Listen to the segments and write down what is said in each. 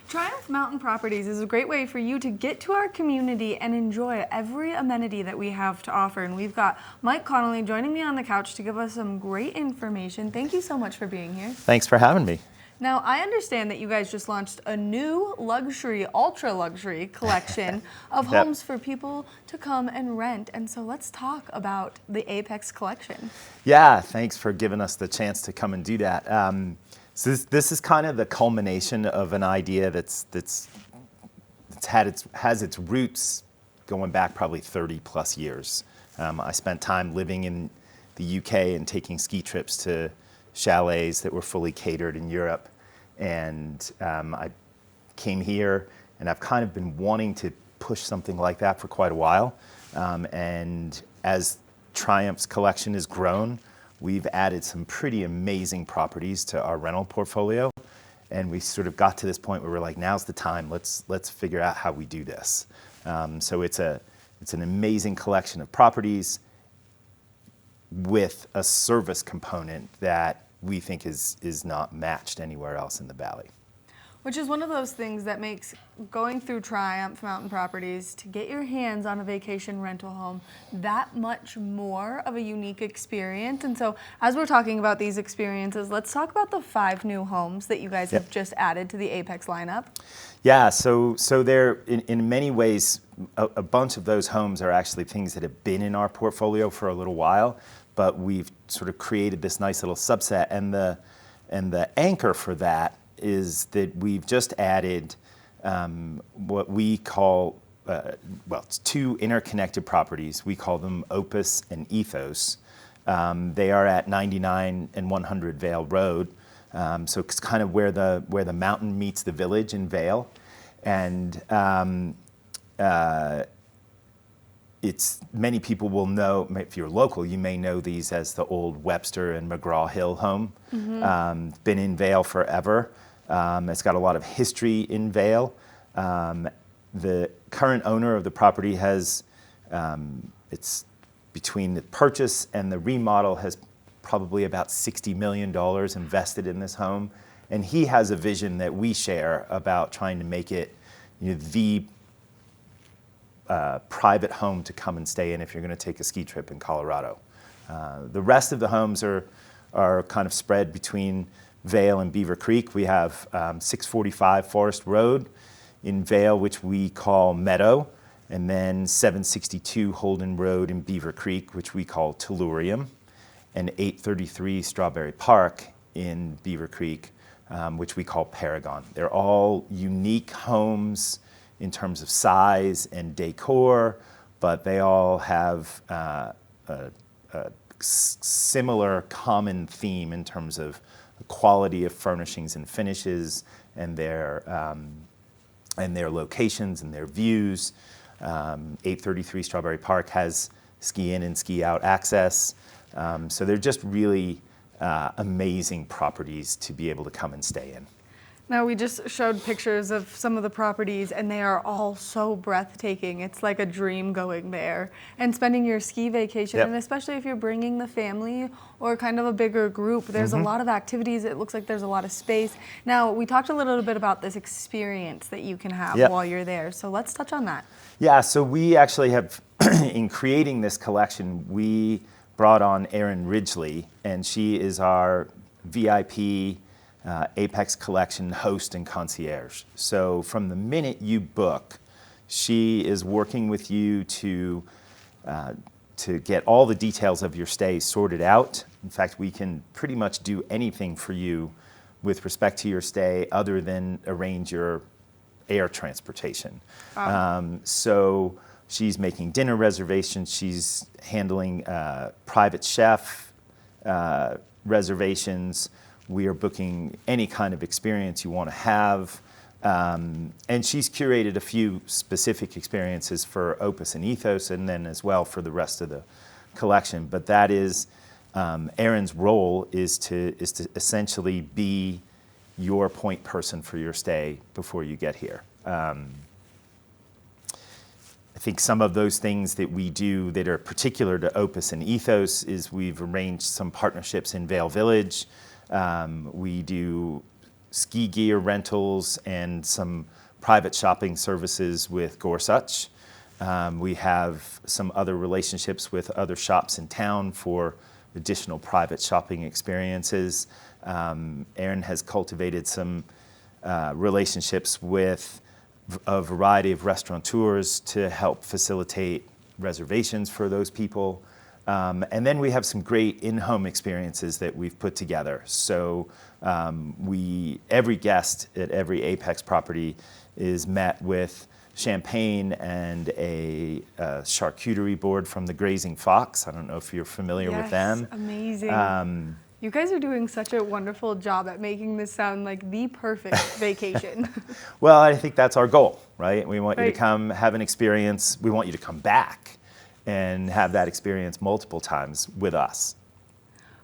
Triumph Mountain Properties is a great way for you to get to our community and enjoy every amenity that we have to offer. And we've got Mike Connolly joining me on the couch to give us some great information. Thank you so much for being here. Thanks for having me. Now, I understand that you guys just launched a new luxury, ultra luxury collection of homes for people to come and rent. And so let's talk about the Apex collection. Yeah, thanks for giving us the chance to come and do that. So this is kind of the culmination of an idea has its roots going back probably 30 plus years. I spent time living in the UK and taking ski trips to chalets that were fully catered in Europe. And I came here and I've kind of been wanting to push something like that for quite a while. And as Triumph's collection has grown, we've added some pretty amazing properties to our rental portfolio. And we sort of got to this point where we're like, now's the time, let's figure out how we do this. So it's an amazing collection of properties with a service component that we think is not matched anywhere else in the Valley. Which is one of those things that makes going through Triumph Mountain Properties to get your hands on a vacation rental home that much more of a unique experience. And so as we're talking about these experiences, let's talk about the 5 new homes that you guys have just added to the Apex lineup. Yeah, so they're in many ways, a bunch of those homes are actually things that have been in our portfolio for a little while, but we've sort of created this nice little subset. And the anchor for that is that we've just added what we call, it's 2 interconnected properties. We call them Opus and Ethos. They are at 99 and 100 Vail Road. So it's kind of where the mountain meets the village in Vail. And it's many people will know, if you're local, you may know these as the old Webster and McGraw Hill home. Been in Vail forever. It's got a lot of history in Vail. The current owner of the property has, it's between the purchase and the remodel has probably about $60 million invested in this home. And he has a vision that we share about trying to make it the private home to come and stay in if you're going to take a ski trip in Colorado. The rest of the homes are kind of spread between Vail and Beaver Creek. We have 645 Forest Road in Vail, which we call Meadow, and then 762 Holden Road in Beaver Creek, which we call Tellurium, and 833 Strawberry Park in Beaver Creek, which we call Paragon. They're all unique homes in terms of size and decor, but they all have a similar common theme in terms of the quality of furnishings and finishes and their locations and their views. 833 Strawberry Park has ski in and ski out access. So they're just really amazing properties to be able to come and stay in. Now, we just showed pictures of some of the properties, and they are all so breathtaking. It's like a dream going there and spending your ski vacation. And especially if you're bringing the family or kind of a bigger group, there's a lot of activities. It looks like there's a lot of space. Now, we talked a little bit about this experience that you can have while you're there. So let's touch on that. Yeah, so we actually have, in creating this collection, we brought on Erin Ridgely, and she is our VIP Apex Collection host and concierge. So from the minute you book, she is working with you to get all the details of your stay sorted out. In fact, we can pretty much do anything for you with respect to your stay other than arrange your air transportation. So she's making dinner reservations, she's handling private chef reservations. We are booking any kind of experience you want to have. And she's curated a few specific experiences for Opus and Ethos, and then as well for the rest of the collection. But that is, Erin's role is to essentially be your point person for your stay before you get here. I think some of those things that we do that are particular to Opus and Ethos is we've arranged some partnerships in Vail Village. We do ski gear rentals and some private shopping services with Gorsuch. We have some other relationships with other shops in town for additional private shopping experiences. Erin has cultivated some relationships with a variety of restaurateurs to help facilitate reservations for those people. And then we have some great in-home experiences that we've put together. So every guest at every Apex property is met with champagne and a charcuterie board from the Grazing Fox. I don't know if you're familiar with them. Yes, amazing. You guys are doing such a wonderful job at making this sound like the perfect vacation. Well, I think that's our goal, right? We want you to Right. come have an experience. We want you to come back and have that experience multiple times with us.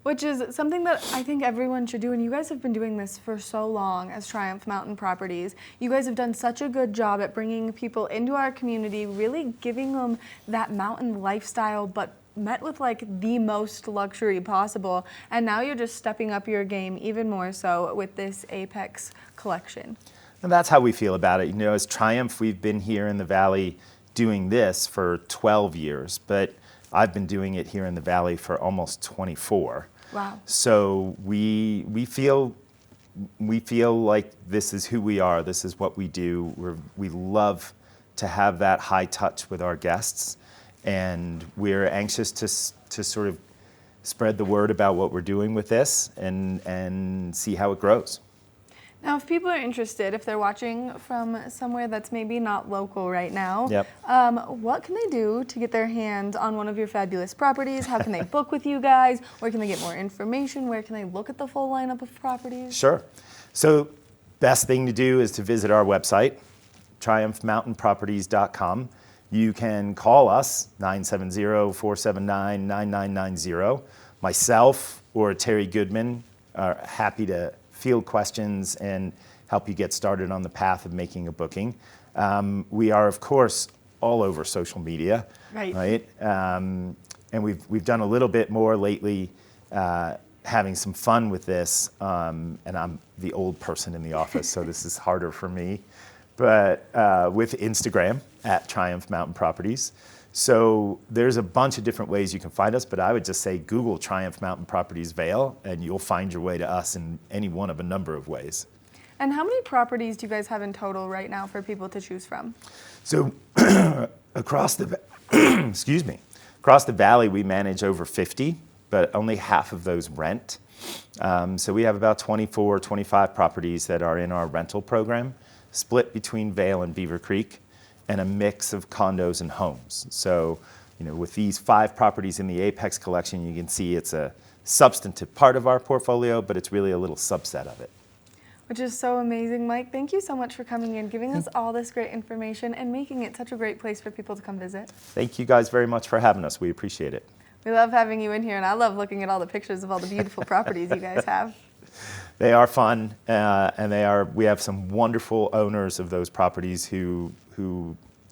Which is something that I think everyone should do, and you guys have been doing this for so long as Triumph Mountain Properties. You guys have done such a good job at bringing people into our community, really giving them that mountain lifestyle, but met with like the most luxury possible. And now you're just stepping up your game even more so with this Apex collection. And that's how we feel about it. You know, as Triumph, we've been here in the Valley doing this for 12 years, but I've been doing it here in the Valley for almost 24. Wow. So we feel like this is who we are. This is what we do. We love to have that high touch with our guests, and we're anxious to sort of spread the word about what we're doing with this and see how it grows. Now, if people are interested, if they're watching from somewhere that's maybe not local right now, Yep. What can they do to get their hands on one of your fabulous properties? How can they book with you guys? Where can they get more information? Where can they look at the full lineup of properties? Sure. So best thing to do is to visit our website, triumphmountainproperties.com. You can call us, 970-479-9990. Myself or Terry Goodman are happy to field questions and help you get started on the path of making a booking. We are, of course, all over social media, Right. And we've done a little bit more lately, having some fun with this. And I'm the old person in the office, so this is harder for me. But with Instagram at Triumph Mountain Properties. So there's a bunch of different ways you can find us, but I would just say Google Triumph Mountain Properties Vail, and you'll find your way to us in any one of a number of ways. And how many properties do you guys have in total right now for people to choose from? So across the across the valley, we manage over 50, but only half of those rent. So we have about 24, 25 properties that are in our rental program, split between Vail and Beaver Creek, and a mix of condos and homes. So, you know, with these 5 properties in the Apex collection, you can see it's a substantive part of our portfolio, but it's really a little subset of it. Which is so amazing, Mike. Thank you so much for coming in, giving us all this great information, and making it such a great place for people to come visit. Thank you guys very much for having us. We appreciate it. We love having you in here, and I love looking at all the pictures of all the beautiful properties you guys have. They are fun, and we have some wonderful owners of those properties who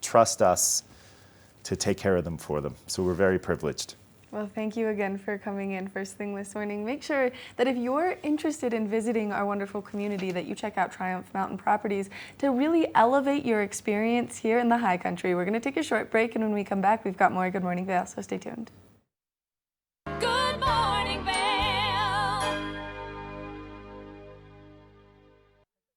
trust us to take care of them for them. So we're very privileged. Well, thank you again for coming in first thing this morning. Make sure that if you're interested in visiting our wonderful community, that you check out Triumph Mountain Properties to really elevate your experience here in the High Country. We're going to take a short break, and when we come back, we've got more Good Morning Vail, so stay tuned.